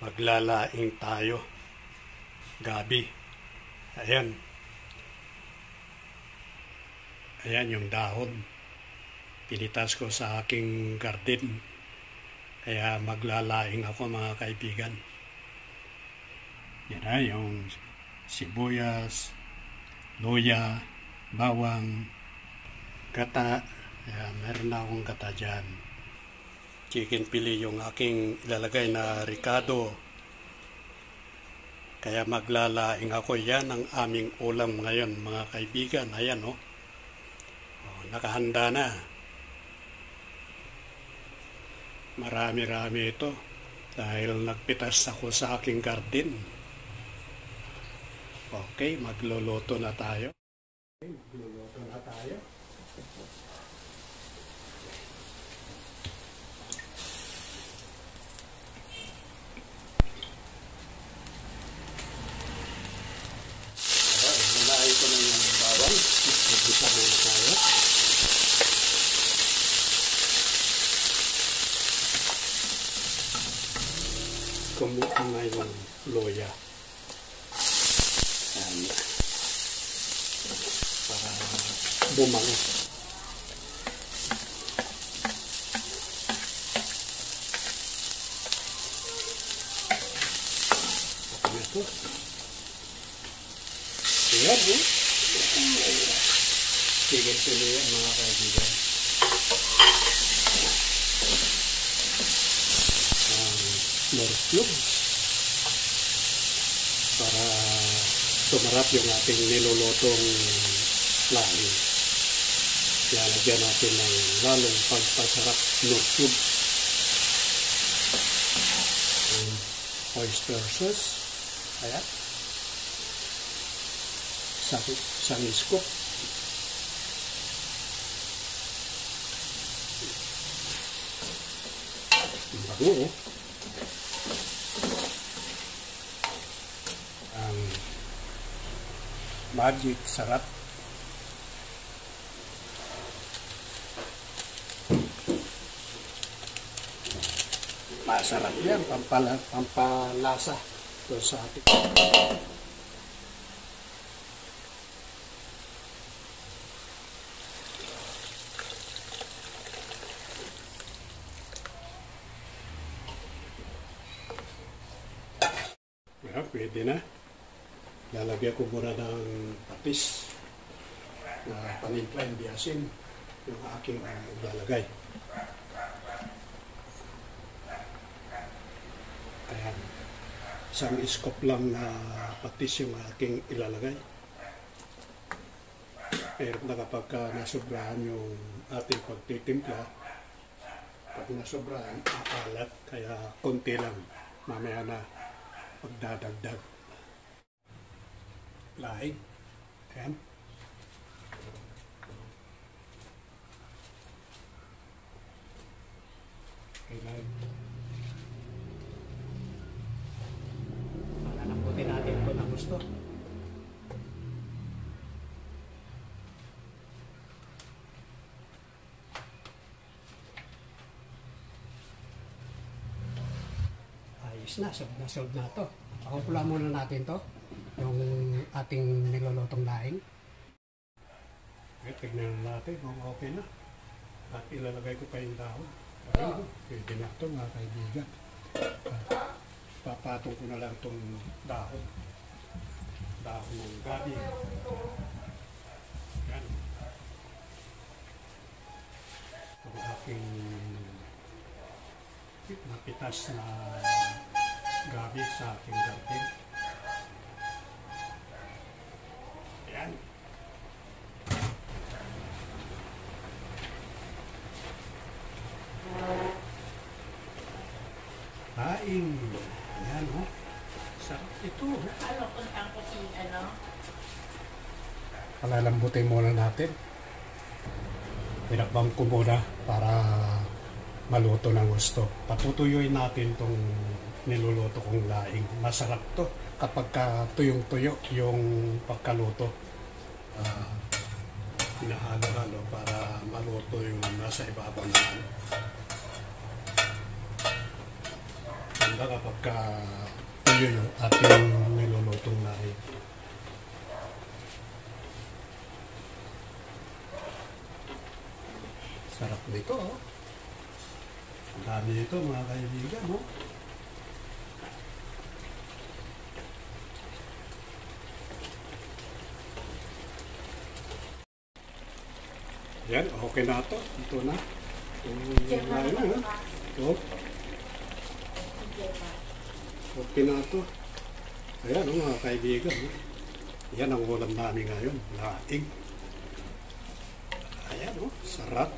Maglalaing tayo. Gabi. Ayan. Ayan yung dahon. Pinitas ko sa aking garden. Kaya maglalaing ako mga kaibigan. Yan na yung sibuyas, luya, bawang, gata. Ayan, meron na akong gata dyan. Chicken pili yung aking ilalagay na ricado. Kaya maglalaing ako. Yan ang aming ulam ngayon mga kaibigan. Ayan o. Nakahanda na. Marami-rami ito. Dahil nagpitas ako sa aking garden. Okay, magluluto na tayo. Magluluto na tayo. Nalain ko na yung bawang. Magbisa muna tayo. Kumuha na yung loya. Ayan. Para bumango. Okay na ito. Ayan eh. Tigil-tigil yan mga kaibigan. More cubes para tumarap yung ating nilulutong laing. Lalagyan natin ng lalong pagpasarap no cubes. Oyster sauce. Ayan. Isang scoop. Bango oh. Magic sarap. Masarap yan, pampalasa doon sa ating. Well, pwede na. Lalagyan ko muna ng patis na panimpla, hindi asin, yung aking ilalagay. Ayan. Isang scoop lang na patis yung aking ilalagay. Pero na kapag nasobrahan yung ating pagtitimpla, pag nasobrahan, aalat, kaya konti lang. Mamaya na pagdadagdag. Laing. Ayan. Kailan. Palamputin natin ito na gusto. Ayos na. Solve na ito. Pakupula muna natin ito. Yung ating nilulutong laing. Okay, tignan natin kung okay na. At ilalagay ko pa yung dahon. Ayun, pwede na ito mga kaibigan. Papatong ko na lang itong dahon. Dahon ng gabi. Yan. Itong aking napitas na gabi sa aking garden. Ayan. Laing. Ayan o. Sarap ito. Ano kung tapos yung ano? Palalambutin muna natin. Pinakbang ko muna para maluto ng gusto. Patutuyuin natin itong niluluto kong laing. Masarap to kapag tuyong-tuyo yung pagkaluto. Hinahalo-halo para maluto yung nasa ibabaw naman. maganda kapag tuyo yung ating nilulutong laing. Sarap nito, oh. Ang dami nito, mga kaibigan, oh. Yan, okay na ito. Ito na. Lain na, ha? Oh. Okay na ito. Ayan, oh, mga kaibigan. Oh. Yan ang ulam namin ngayon. Laing. Ayan, oh. Sarap.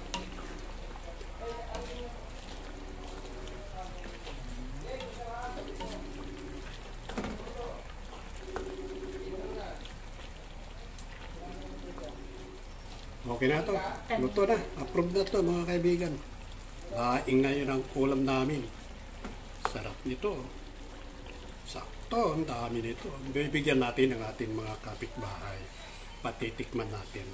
Okay na ito. Luto na. Approve na ito, mga kaibigan. Laing ngayon ang ulam namin. Sarap nito. Sakto, ang dami nito. Bibigyan natin ang ating mga kapitbahay. Patitikman natin.